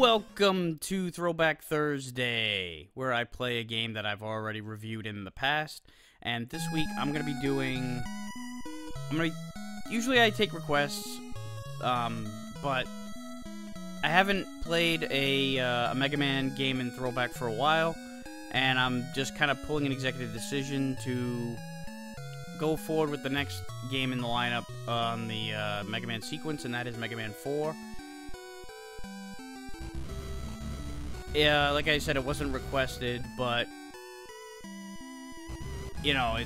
Welcome to Throwback Thursday, where I play a game that I've already reviewed in the past. And this week, I'm going to be doing... Usually I take requests, but I haven't played a Mega Man game in Throwback for a while, and I'm just kind of pulling an executive decision to go forward with the next game in the lineup on the Mega Man sequence, and that is Mega Man 4. Yeah, like I said, it wasn't requested, but, you know,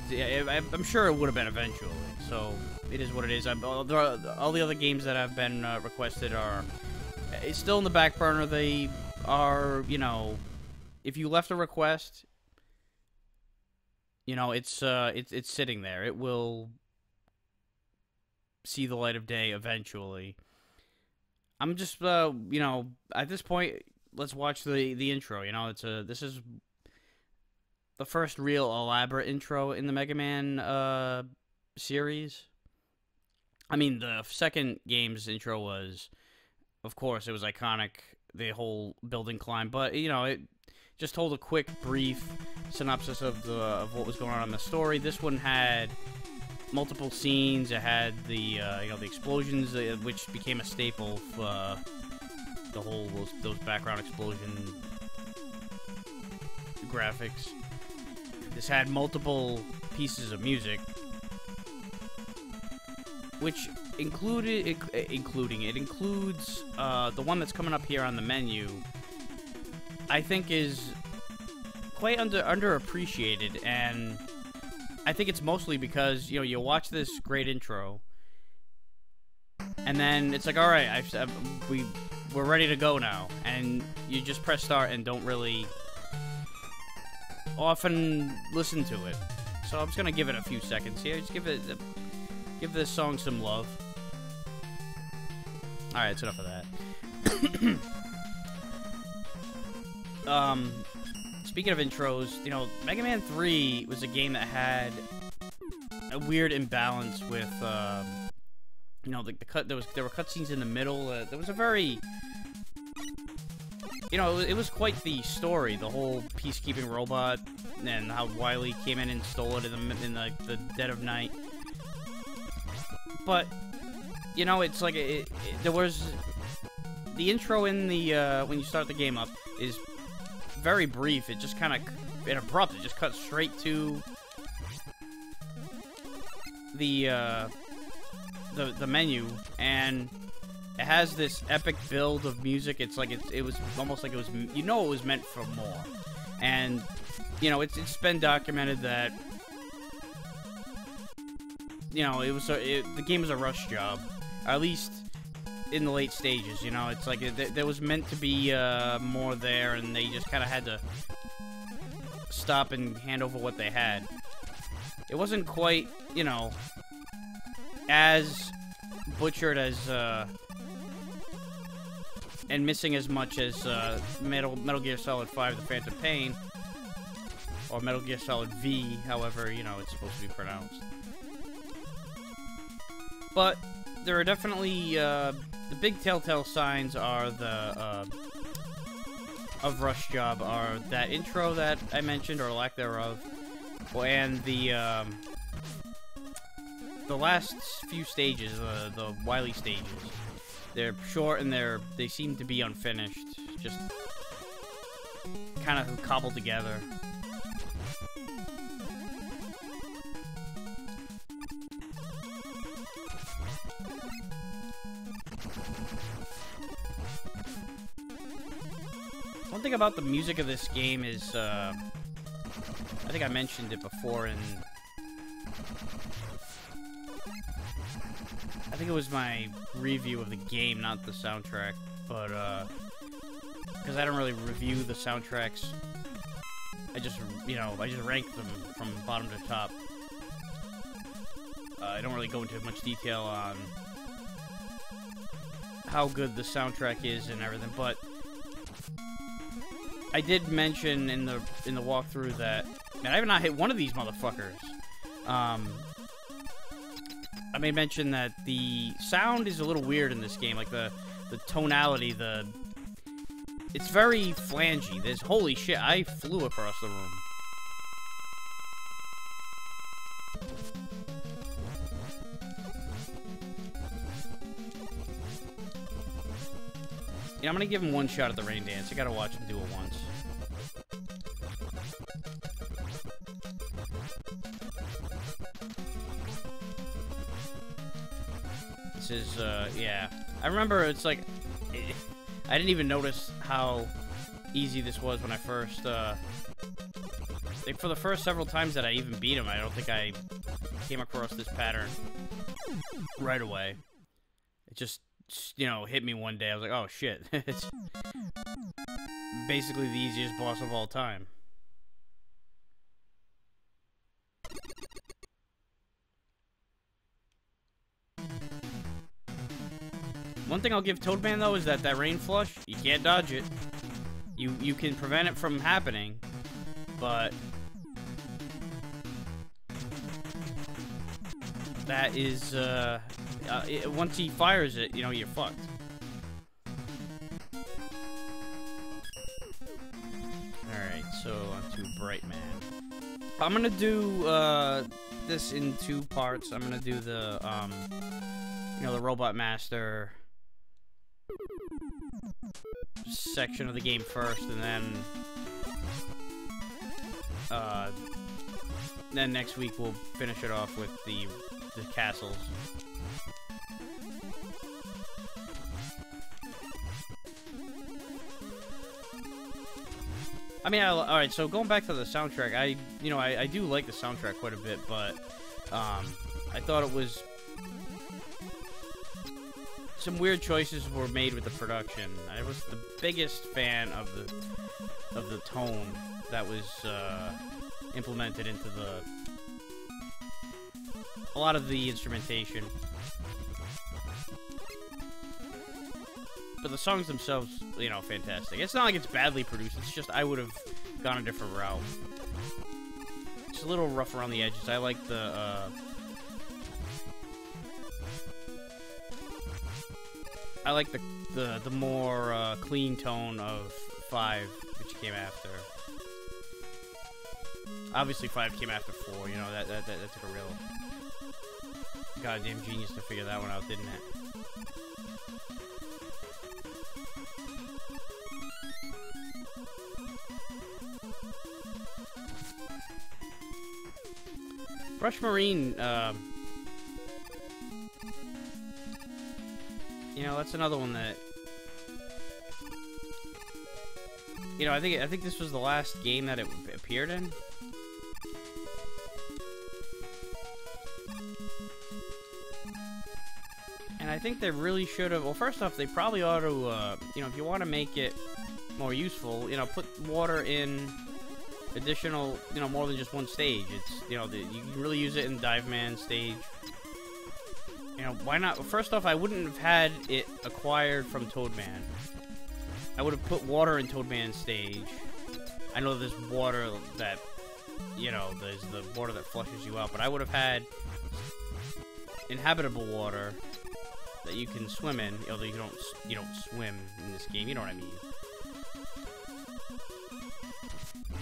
I'm sure it would have been eventually, so it is what it is. All the other games that have been requested are it's still in the back burner. They are, you know, if you left a request, you know, it's sitting there. It will see the light of day eventually. I'm just, you know, at this point, let's watch the intro. You know, this is the first real elaborate intro in the Mega Man series. I mean, the second game's intro was, of course, it was iconic, the whole building climb, but, you know, it just told a quick, brief synopsis of what was going on in the story. This one had multiple scenes. It had the, you know, the explosions, which became a staple of, the whole, those background explosion graphics. This had multiple pieces of music, which includes the one that's coming up here on the menu. I think is quite underappreciated, and I think it's mostly because, you know, you watch this great intro, and then it's like, all right, we're ready to go now, and you just press start and don't really often listen to it. So I'm just gonna give it a few seconds here. Just give this song some love. All right, that's enough of that. Speaking of intros, you know, Mega Man 3 was a game that had a weird imbalance with, you know, there were cutscenes in the middle. There was a very, you know, it was quite the story, the whole peacekeeping robot, and how Wily came in and stole it in the dead of night. But, you know, it's like there was the intro in the when you start the game up is very brief. It just kind of abrupt. It just cuts straight to the menu, and it has this epic build of music. It's like it was almost like it was, you know, it was meant for more. And, you know, it's been documented that, you know, the game was a rush job, or at least in the late stages. You know, it's like there was meant to be more there, and they just kind of had to stop and hand over what they had. It wasn't quite, you know, as butchered as and missing as much as Metal Gear Solid 5: The Phantom Pain, or Metal Gear Solid V, however, you know, it's supposed to be pronounced. But there are definitely the big telltale signs are of Rush Job are that intro that I mentioned, or lack thereof, and the last few stages, the Wily stages. They're short and they seem to be unfinished, just kind of cobbled together. One thing about the music of this game is, I think I mentioned it before in, I think it was my review of the game, not the soundtrack, but, because I don't really review the soundtracks, I just rank them from bottom to top. I don't really go into much detail on how good the soundtrack is and everything, but I did mention in the walkthrough that, man, I have not hit one of these motherfuckers. I may mention that the sound is a little weird in this game, like the tonality, It's very flangey. There's, holy shit, I flew across the room. Yeah, I'm gonna give him one shot at the rain dance. I gotta watch him do it once. This is, yeah. I remember it's like, I didn't even notice how easy this was when I first, like, for the first several times that I even beat him, I don't think I came across this pattern right away. It just, you know, hit me one day. I was like, oh shit. It's basically the easiest boss of all time. One thing I'll give Toadman though is that rain flush, you can't dodge it. You can prevent it from happening, but that is once he fires it, you know, you're fucked. Alright, so on to Bright Man. I'm gonna do this in two parts. I'm gonna do the you know, the Robot Master section of the game first, and then next week we'll finish it off with the castles. I mean, alright, so going back to the soundtrack, I do like the soundtrack quite a bit, but I thought it was some weird choices were made with the production. I was the biggest fan of the tone that was implemented into a lot of the instrumentation. But the songs themselves, you know, fantastic. It's not like it's badly produced, it's just I would have gone a different route. It's a little rough around the edges. I like the more clean tone of 5, which came after. Obviously 5 came after 4, you know, that took a real goddamn genius to figure that one out, didn't it? Brush Marine, you know, that's another one that, you know, I think this was the last game that it appeared in. And I think they really should have, well, first off, they probably ought to, you know, if you want to make it more useful, you know, put water in additional, you know, more than just one stage. It's, you know, you can really use it in Dive Man stage. You know, why not? First off, I wouldn't have had it acquired from Toadman. I would have put water in Toadman's stage. I know there's water that, you know, there's the water that flushes you out, but I would have had inhabitable water that you can swim in, although you don't swim in this game, you know what I mean.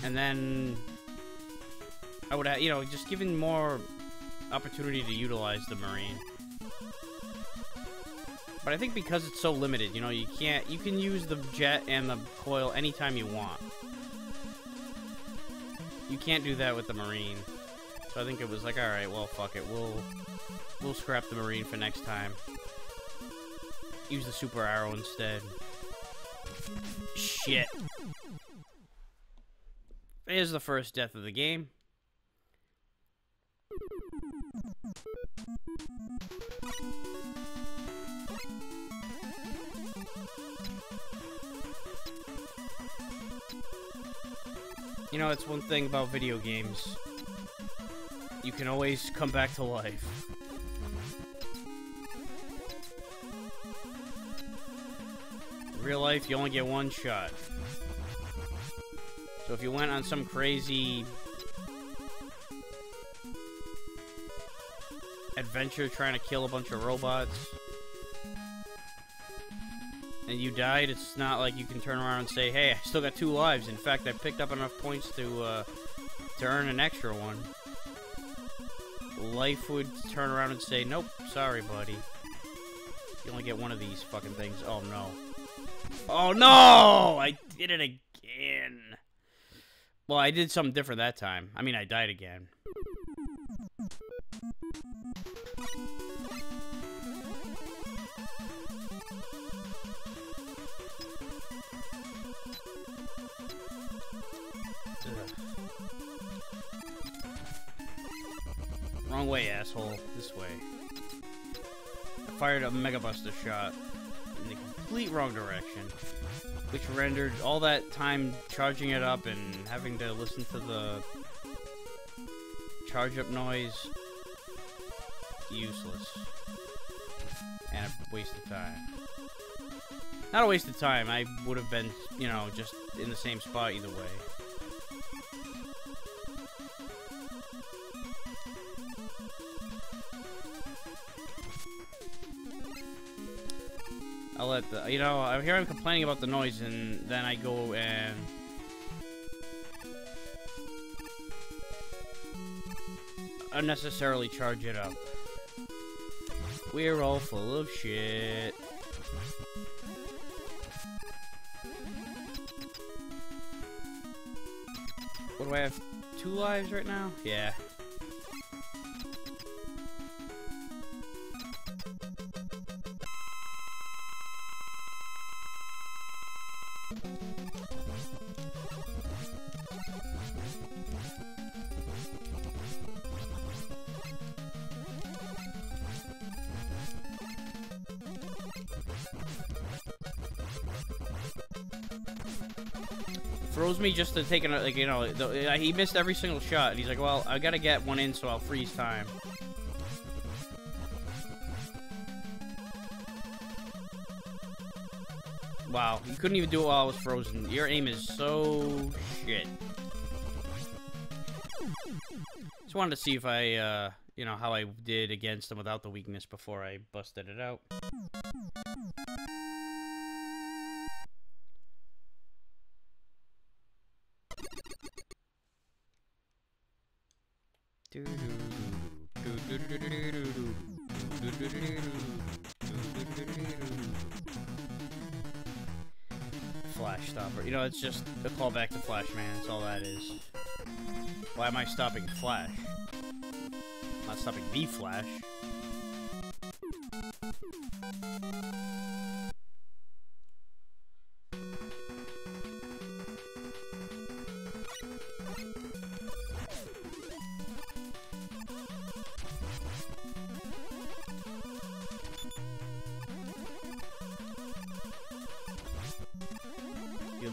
And then I would have, you know, just given more opportunity to utilize the Marine. But I think because it's so limited, you know, you can use the jet and the coil anytime you want. You can't do that with the Marine. So I think it was like, alright, well, fuck it, we'll scrap the Marine for next time. Use the Super Arrow instead. Shit. There's the first death of the game. You know, it's one thing about video games. You can always come back to life. In real life, you only get one shot. So if you went on some crazy adventure trying to kill a bunch of robots, and you died, it's not like you can turn around and say, hey, I still got 2 lives. In fact, I picked up enough points to earn an extra one. Life would turn around and say, nope, sorry, buddy. You only get one of these fucking things. Oh, no. Oh, no! I did it again. Well, I did something different that time. I mean, I died again. Wrong way, asshole. This way. I fired a Mega Buster shot in the complete wrong direction, which rendered all that time charging it up and having to listen to the charge up noise useless. And a waste of time. Not a waste of time, I would have been, you know, just in the same spot either way. I'll let the, you know, I hear him complaining about the noise, and then I go and unnecessarily charge it up. We're all full of shit. What do I have? 2 lives right now? Yeah. Throws me just to take it, like, you know, he missed every single shot, and he's like, well, I gotta get one in so I'll freeze time. Wow, you couldn't even do it while I was frozen. Your aim is so shit. Just wanted to see if I, you know, how I did against them without the weakness before I busted it out. Flash stopper. You know, it's just a callback to Flash Man. That's all that is. Why am I stopping Flash? I'm not stopping the Flash.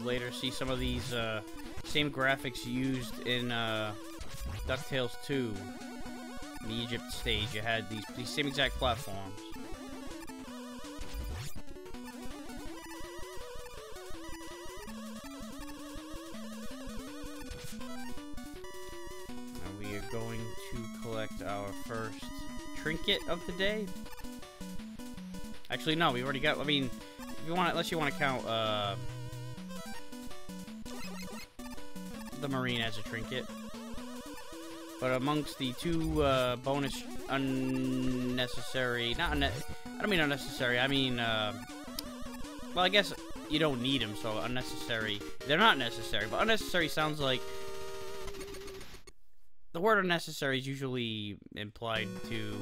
Later see some of these same graphics used in DuckTales 2 in the Egypt stage. You had these same exact platforms. And we are going to collect our first trinket of the day. Actually, no, we already got. I mean, if you want, unless you want to count the Marine as a trinket. But amongst the 2 bonus unnecessary, I don't mean unnecessary, I mean, well, I guess you don't need them, so unnecessary, they're not necessary, but unnecessary sounds like, the word unnecessary is usually implied to,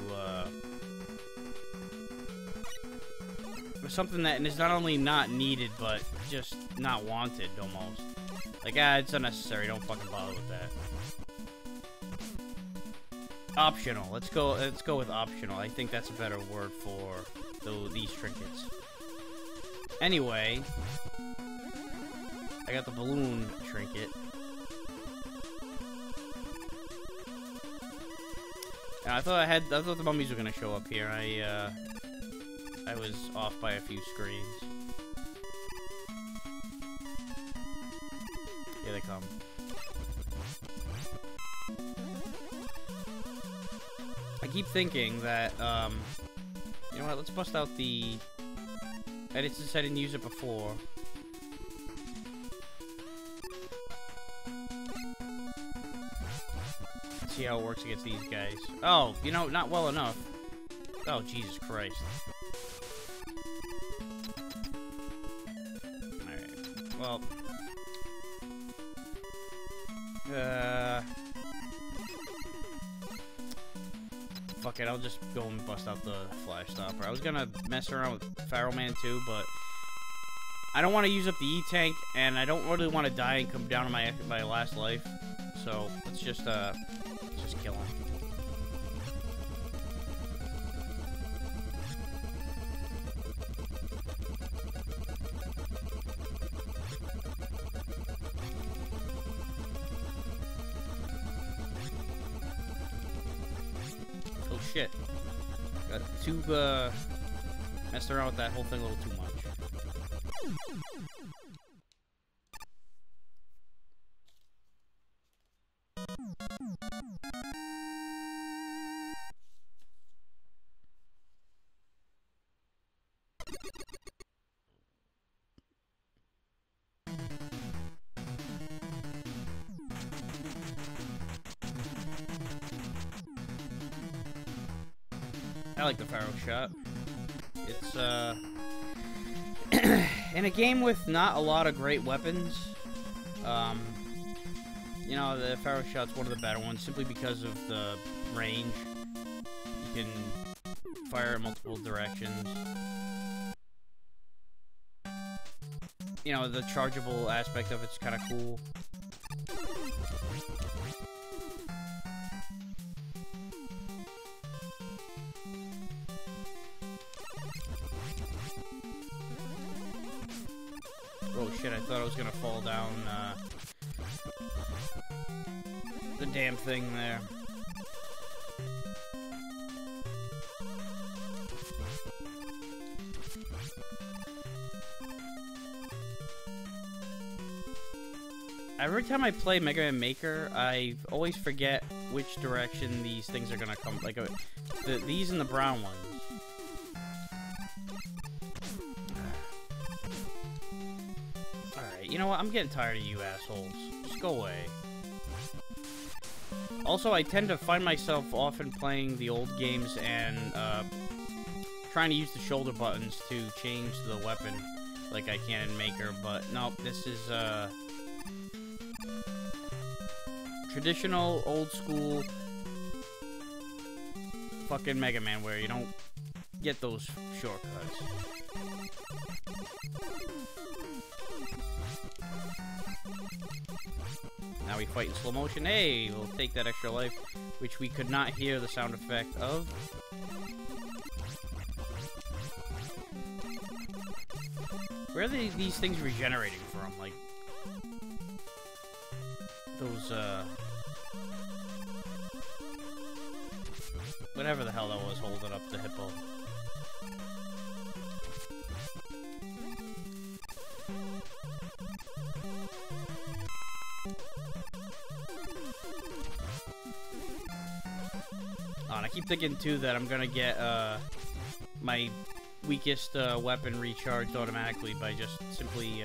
something that is not only not needed, but just not wanted, almost. Like, it's unnecessary. Don't fucking bother with that. Optional. Let's go with optional. I think that's a better word for these trinkets. Anyway, I got the balloon trinket. And I thought the mummies were gonna show up here. I was off by a few screens. Here they come. I keep thinking that, you know what, let's bust out the And it's since I didn't use it before. Let's see how it works against these guys. Oh, you know, not well enough. Oh, Jesus Christ. Alright. Well. Fuck it, I'll just go and bust out the flash stopper. I was gonna mess around with Pharaoh Man too, but I don't want to use up the E-tank, and I don't really want to die and come down to my last life. So let's just kill him. Oh shit. Got too messed around with that whole thing a little too much. I like the Pharaoh Shot. It's, in a game with not a lot of great weapons, you know, the Pharaoh Shot's one of the better ones, simply because of the range. You can fire in multiple directions. You know, the chargeable aspect of it's kind of cool. Oh shit, I thought I was gonna fall down the damn thing there. Every time I play Mega Man Maker, I always forget which direction these things are gonna come. Like these and the brown ones. Alright, you know what? I'm getting tired of you assholes. Just go away. Also, I tend to find myself often playing the old games and trying to use the shoulder buttons to change the weapon like I can in Maker, but no, this is traditional, old school fucking Mega Man where you don't get those shortcuts. Now we fight in slow motion. Hey, we'll take that extra life, which we could not hear the sound effect of. Where are these things regenerating from? Like, those, whatever the hell that was holding up the hippo. Oh, and I keep thinking, too, that I'm gonna get, my weakest, weapon recharged automatically by just simply,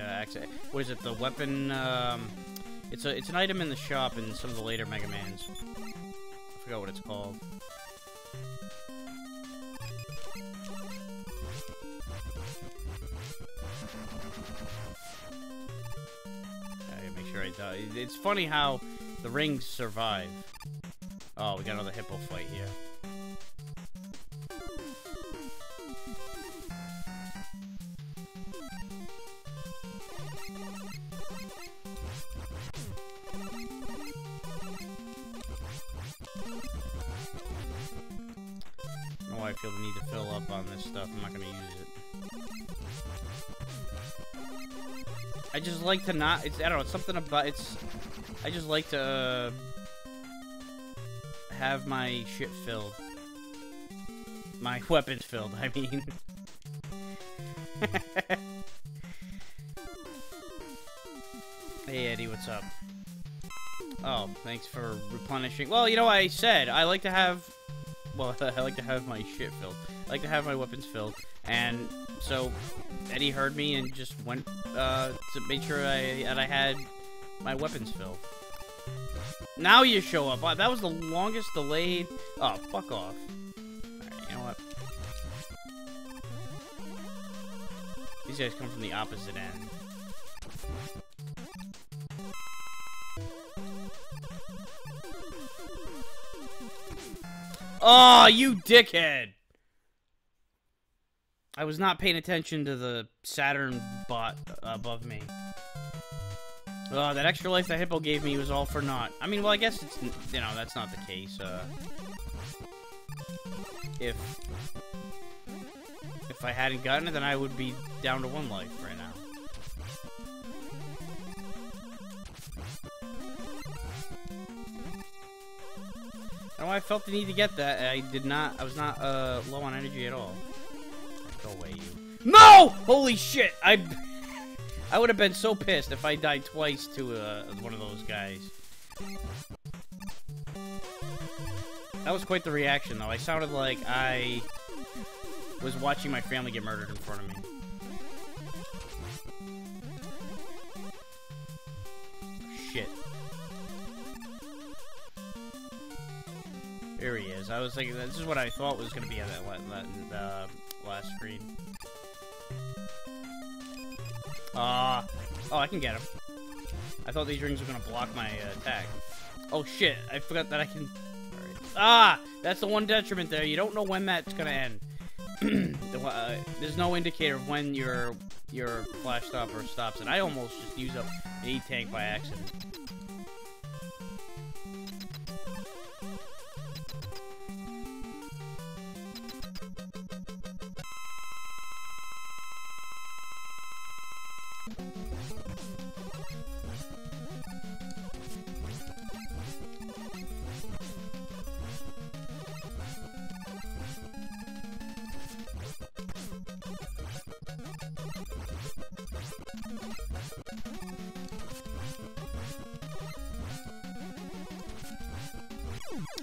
what is it, the weapon, it's an item in the shop in some of the later Mega Mans. I forgot what it's called. I gotta make sure I die. It's funny how the rings survive. Oh, we got another hippo fight here. I don't know why I feel the need to fill up on this stuff. I'm not gonna use it. I just like to not. I don't know. It's something about I just like to have my shit filled. My weapons filled, I mean. Hey Eddie, what's up? Oh, thanks for replenishing. Well, you know, I said I like to have well, I like to have my shit filled. I like to have my weapons filled. And so Eddie heard me and just went to make sure that I had my weapons filled. Now you show up. That was the longest delayed. Oh, fuck off. Alright, you know what? These guys come from the opposite end. Oh, you dickhead! I was not paying attention to the Saturn bot above me. Oh, that extra life that Hippo gave me was all for naught. I mean, well, I guess it's, you know, that's not the case. If I hadn't gotten it, then I would be down to 1 life right now. I don't know why I felt the need to get that. I was not low on energy at all. Go away, you. No! Holy shit! I would have been so pissed if I died twice to one of those guys. That was quite the reaction, though. I sounded like I was watching my family get murdered in front of me. Shit. There he is. I was thinking, this is what I thought was going to be on that last screen. Oh, I can get him. I thought these rings were going to block my attack. Oh, shit. I forgot that I can... Right. Ah! That's the one detriment there. You don't know when that's going to end. There's no indicator of when your flash stopper stops. And I almost just used up an E-tank by accident.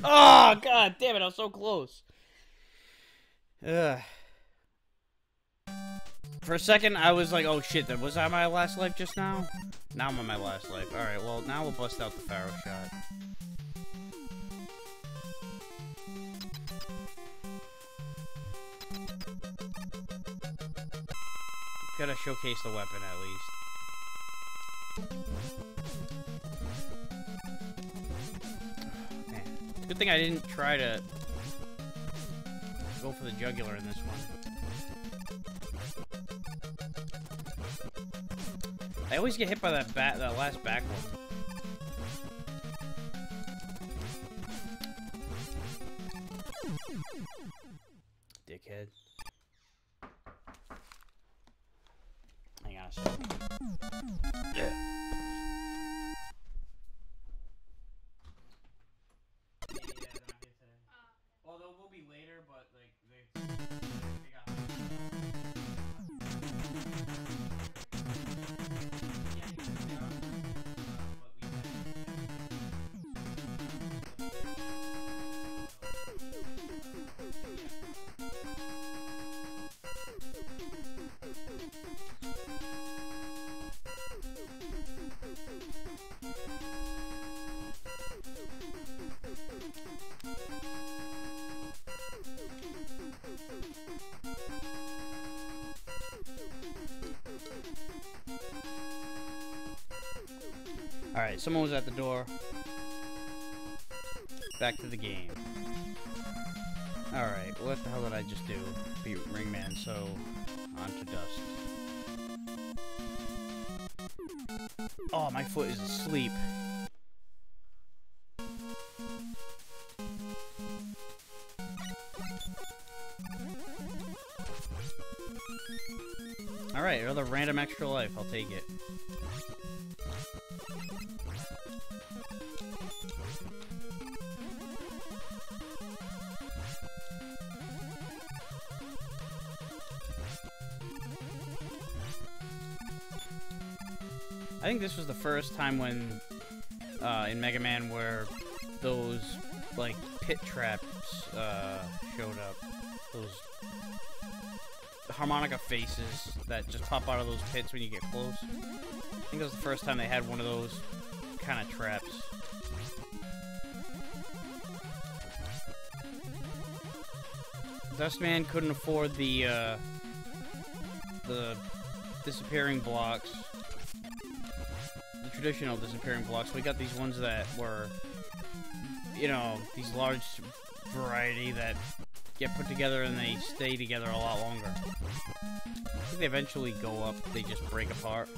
Oh, god damn it, I was so close. Ugh. For a second, I was like, oh shit, was I my last life just now? Now I'm on my last life. Alright, well, now we'll bust out the Pharaoh Shot. Gotta showcase the weapon, at least. Good thing I didn't try to go for the jugular in this one. I always get hit by that last back one. Dickhead. Hang on a second. Yeah. Alright, someone was at the door. Back to the game. Alright, what the hell did I just do? Beat Ringman, so on to dust. Oh, my foot is asleep. Alright, another random extra life. I'll take it. I think this was the first time when, in Mega Man, where those, like, pit traps showed up. Those harmonica faces that just pop out of those pits when you get close. I think that was the first time they had one of those kind of traps. Dustman couldn't afford the disappearing blocks, the traditional disappearing blocks. We got these ones that were, you know, these large variety that get put together and they stay together a lot longer. I think they eventually go up, they just break apart.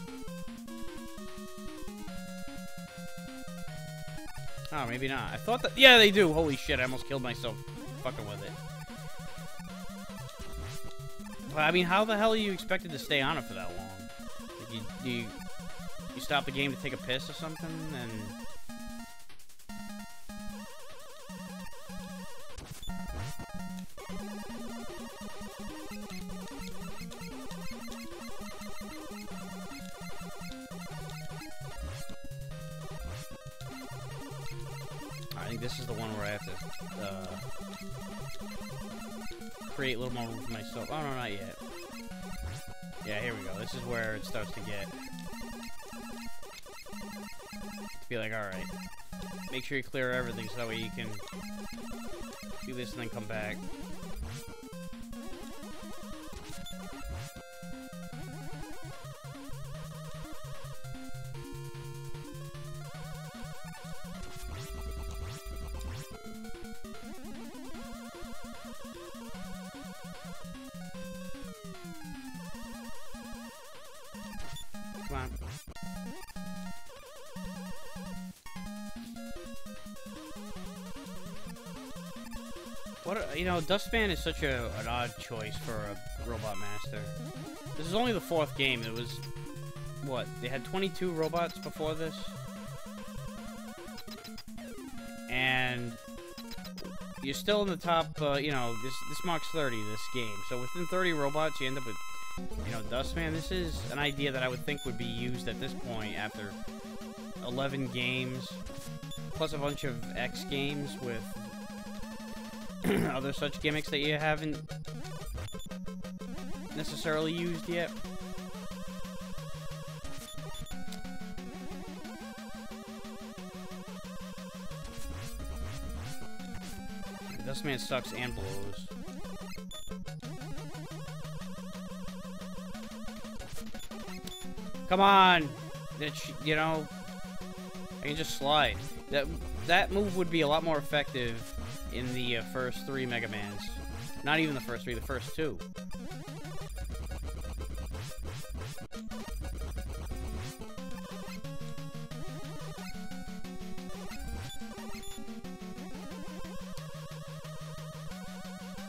Oh, maybe not. I thought that... Yeah, they do! Holy shit, I almost killed myself fucking with it. But, I mean, how the hell are you expected to stay on it for that long? Like, you stop the game to take a piss or something, and... I think this is the one where I have to create a little more room for myself. Oh, no, not yet. Yeah, here we go. This is where it starts to get... be like, alright. Make sure you clear everything so that way you can do this and then come back. Come on. What, you know, Dustman is such an odd choice for a Robot Master. This is only the 4th game. It was, what, they had 22 robots before this? And you're still in the top, you know, this marks 30, this game. So within 30 robots, you end up with, you know, Dustman. This is an idea that I would think would be used at this point after 11 games, plus a bunch of X games with other such gimmicks that you haven't necessarily used yet. Dustman sucks and blows. Come on! You know, I can just slide. That move would be a lot more effective in the first 3 Mega Mans. Not even the first 3, the first 2.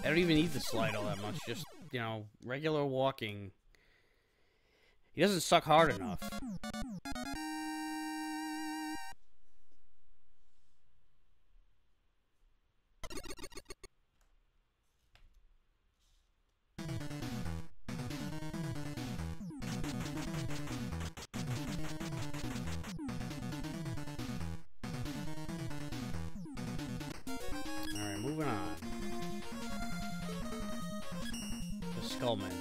I don't even need to slide all that much, just, you know, regular walking. He doesn't suck hard enough. Alright, moving on. The Skullman.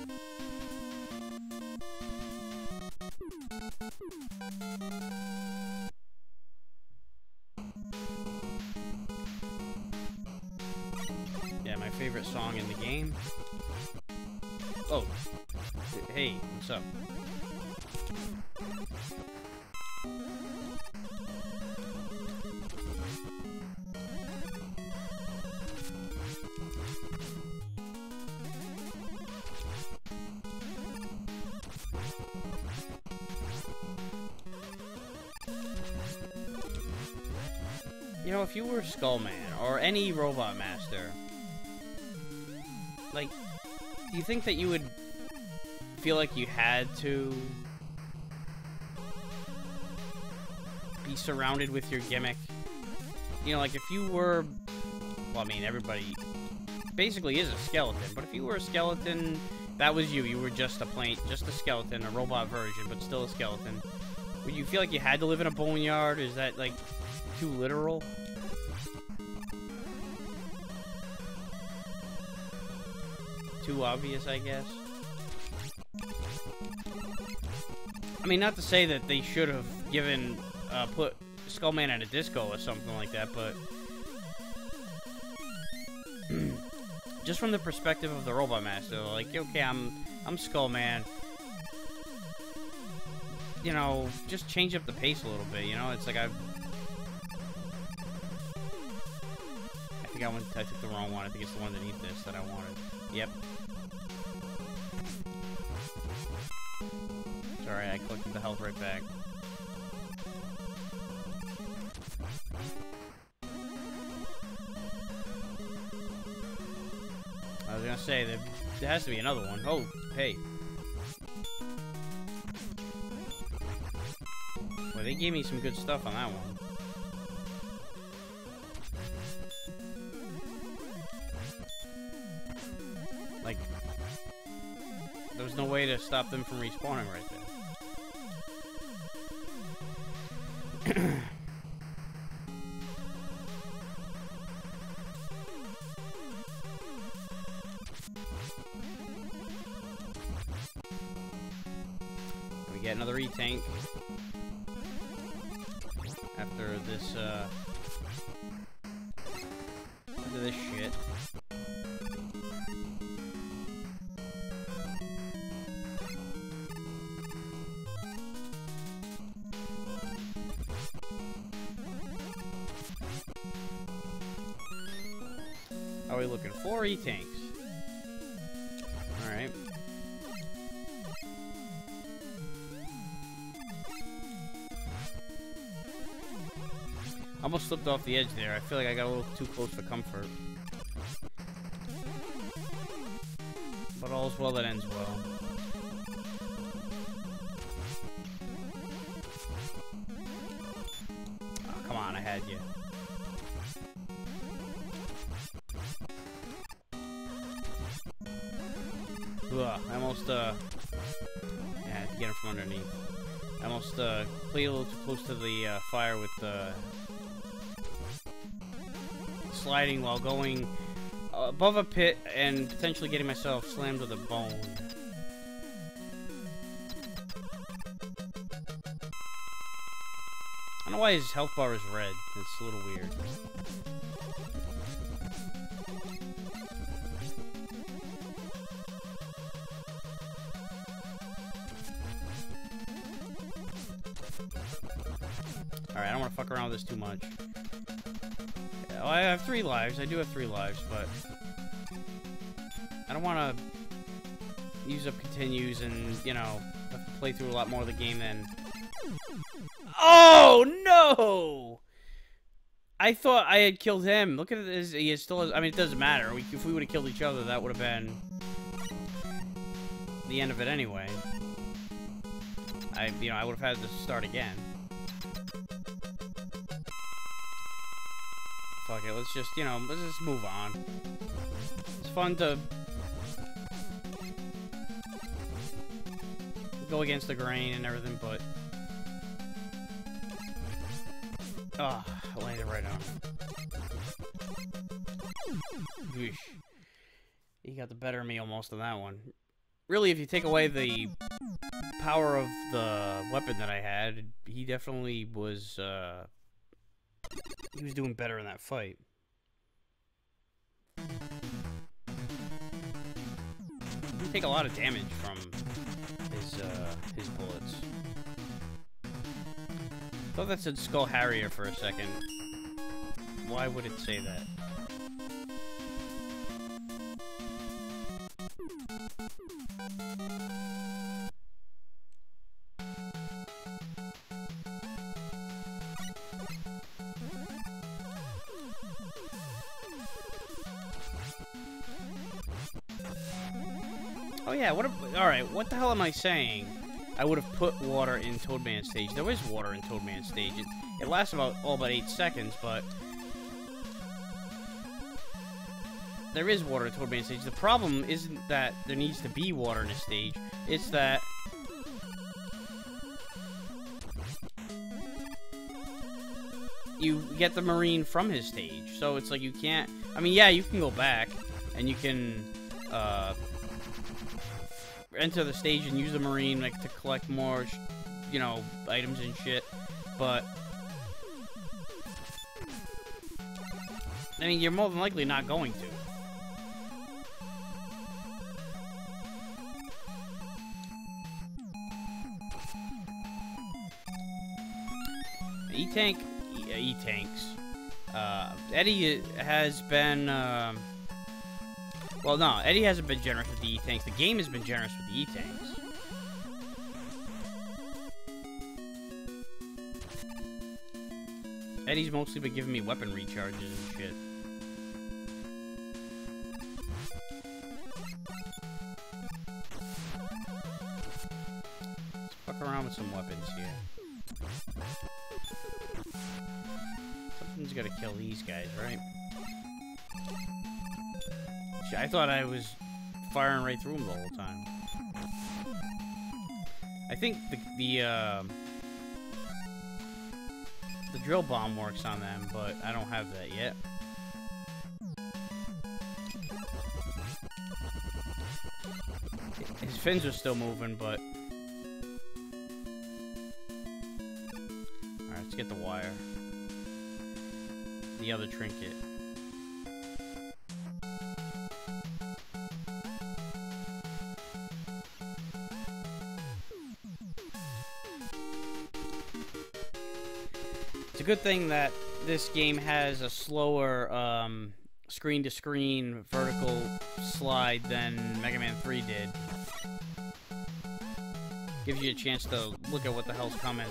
Yeah, my favorite song in the game. Oh. Hey, what's up? You know, if you were Skullman, or any Robot Master, like, do you think that you would feel like you had to be surrounded with your gimmick? You know, like, if you were, well, I mean, everybody basically is a skeleton, but if you were a skeleton, that was you. You were just a skeleton, a robot version, but still a skeleton. Would you feel like you had to live in a boneyard? Is that, like, too literal? too obvious, I guess. I mean, not to say that they should have given, put Skullman at a disco or something like that, but just from the perspective of the Robot Master, like, okay, I'm Skullman. You know, just change up the pace a little bit, you know? It's like I think I took the wrong one. I think it's the one underneath this that I wanted. Yep. Sorry, I collected the health right back. I was gonna say, there has to be another one. Oh, hey. Well, they gave me some good stuff on that one. Like, there was no way to stop them from respawning right there. We get another E-Tank. After this shit. Are we looking for E-Tanks? Alright. Almost slipped off the edge there. I feel like I got a little too close for comfort. But all's well that ends well. Oh, come on, I had you. Ugh, I almost, yeah, I had to get him from underneath. I almost, played a little too close to the, fire with the sliding while going above a pit and potentially getting myself slammed with a bone. I don't know why his health bar is red. It's a little weird. Alright, I don't want to fuck around with this too much. Yeah, well, I have 3 lives. I do have 3 lives, but I don't want to use up continues and, you know, have to play through a lot more of the game than... Oh, no! I thought I had killed him. Look at this. He is still... I mean, it doesn't matter. If we would have killed each other, that would have been the end of it anyway. I would have had to start again. Fuck it, let's just, let's just move on. It's fun to go against the grain and everything, but... Oh, I landed right on. Whoosh. He got the better of me almost on that one. Really, if you take away the power of the weapon that I had, he definitely was, he was doing better in that fight. He take a lot of damage from his bullets. Thought that said Skull Harrier for a second. Why would it say that? Oh yeah, alright, what the hell am I saying? I would have put water in Toadman stage. There is water in Toadman stage. It lasts about 8 seconds, but there is water in Toadman stage. The problem isn't that there needs to be water in a stage. It's that you get the Marine from his stage. So it's like you can't... I mean, yeah, you can go back and you can enter the stage and use the marine like to collect more, you know, items and shit. But I mean, you're more than likely not going to. E-Tanks. Eddie has been, well, no, Eddie hasn't been generous with the E-Tanks. The game has been generous with the E-Tanks. Eddie's mostly been giving me weapon recharges and shit. Let's fuck around with some weapons here. Something's gotta kill these guys, right? I thought I was firing right through them the whole time. I think the drill bomb works on them, but I don't have that yet. His fins are still moving, but... Alright, let's get the wire. The other trinket. It's a good thing that this game has a slower screen-to-screen vertical slide than Mega Man 3 did. Gives you a chance to look at what the hell's coming.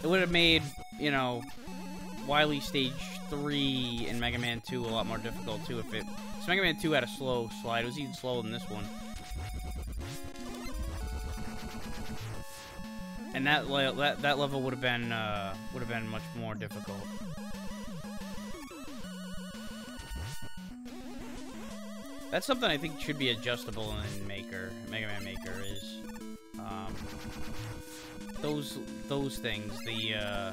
It would have made, you know, Wily Stage 3 and Mega Man 2 a lot more difficult too if it... So Mega Man 2 had a slow slide. It was even slower than this one. And that level would have been much more difficult. That's something I think should be adjustable in Mega Man Maker is those things. The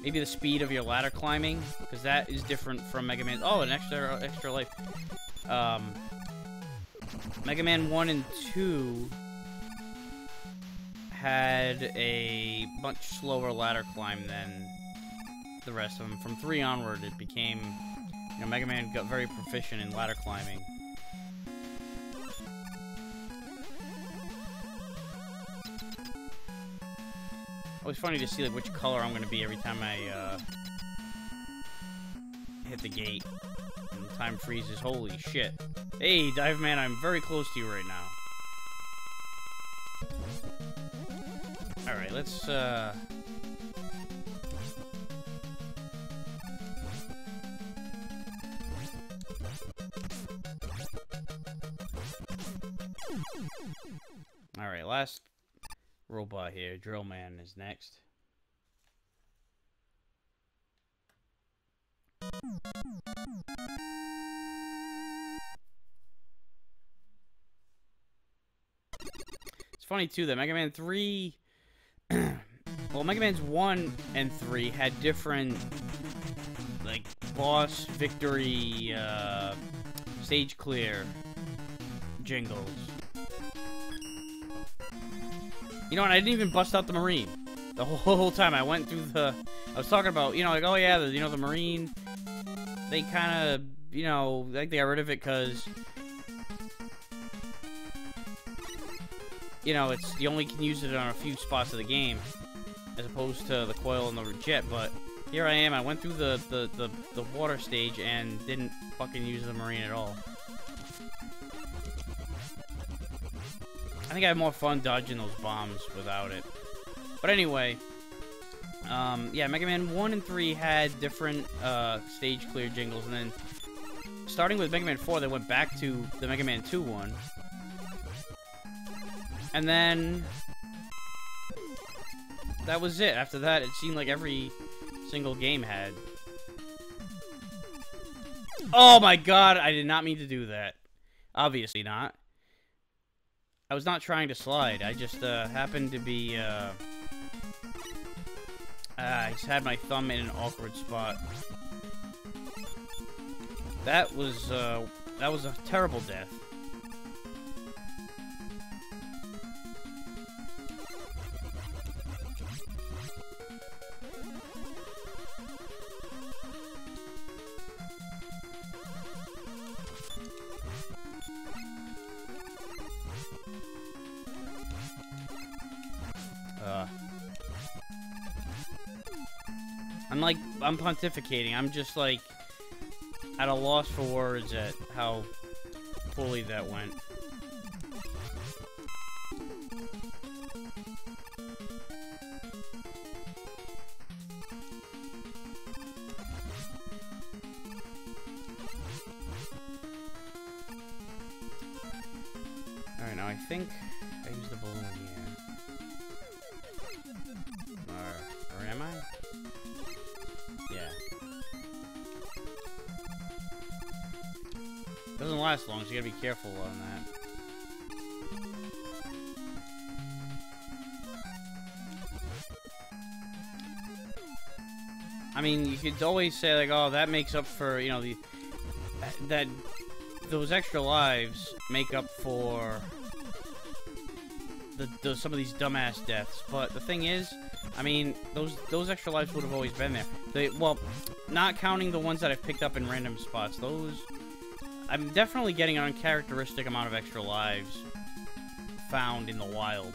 maybe the speed of your ladder climbing, because that is different from Mega Man. Oh, an extra life. Mega Man 1 and 2 had a much slower ladder climb than the rest of them. From 3 onward, it became, you know, Mega Man got very proficient in ladder climbing. Always funny to see like which color I'm gonna be every time I hit the gate. And the time freezes. Holy shit! Hey, Dive Man, I'm very close to you right now. All right, let's. All right, last robot here. Drill Man is next. It's funny too that Mega Man 3. Well, Mega Man's 1 and 3 had different, like, boss victory, stage clear jingles. You know what? I didn't even bust out the Marine. The whole time I went through the... I was talking about, you know, like, oh yeah, you know, the Marine, they kind of, you know, like they got rid of it because, you know, it's, you only can use it on a few spots of the game, as opposed to the coil and the jet. But here I am, I went through the water stage and didn't fucking use the Marine at all. I think I had more fun dodging those bombs without it. But anyway, yeah, Mega Man 1 and 3 had different stage clear jingles, and then starting with Mega Man 4, they went back to the Mega Man 2 one. And then that was it. After that, it seemed like every single game had. Oh my god, I did not mean to do that. Obviously not. I was not trying to slide. I just happened to be I just had my thumb in an awkward spot. That was That was a terrible death. I'm pontificating. I'm just like at a loss for words at how poorly that went. Alright, now I think I used the balloon here. Or am I? Yeah. Doesn't last long, so you gotta be careful on that. I mean, you could always say like, oh, that makes up for, you know, those extra lives make up for some of these dumbass deaths. But the thing is, I mean, those extra lives would have always been there. Well, not counting the ones that I've picked up in random spots. I'm definitely getting an uncharacteristic amount of extra lives found in the wild.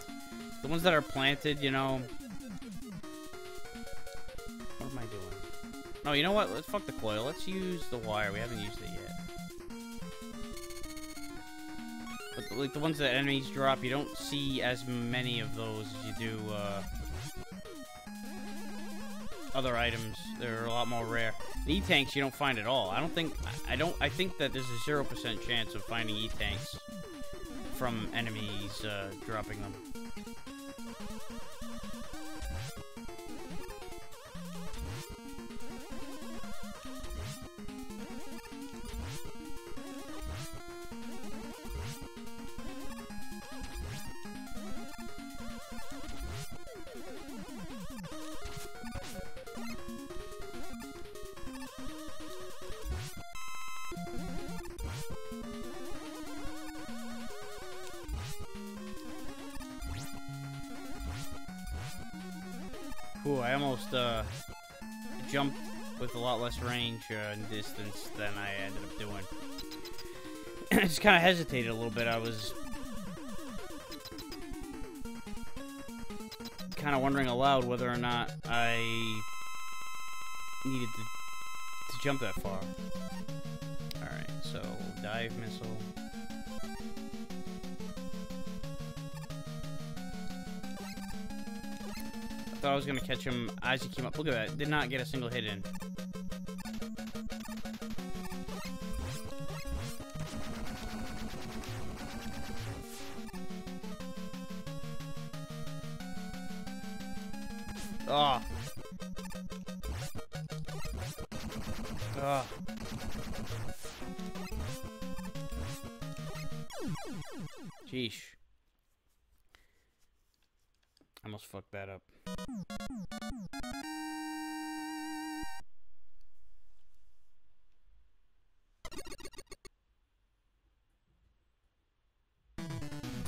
The ones that are planted, you know. What am I doing? No, you know what? Let's fuck the coil. Let's use the wire. We haven't used it yet. But like the ones that enemies drop, you don't see as many of those as you do other items. They're a lot more rare. The E-tanks you don't find at all. I think that there's a 0% chance of finding E-tanks from enemies dropping them. Ooh, I almost jumped with a lot less range and distance than I ended up doing. I just kind of hesitated a little bit. I was kind of wondering aloud whether or not I needed to jump that far. Alright, so dive missile. I thought I was gonna catch him as he came up. Look at that. Did not get a single hit in. Oh. Oh. Sheesh. I almost fucked that up.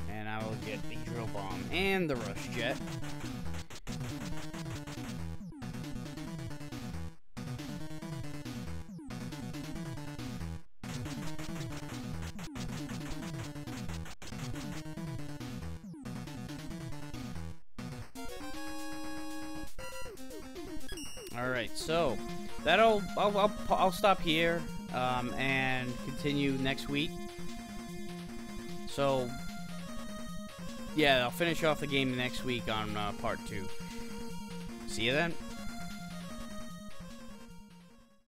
And I will get the drill bomb and the rush jet. Alright, so I'll stop here and continue next week. So yeah, I'll finish off the game next week on part 2. See you then.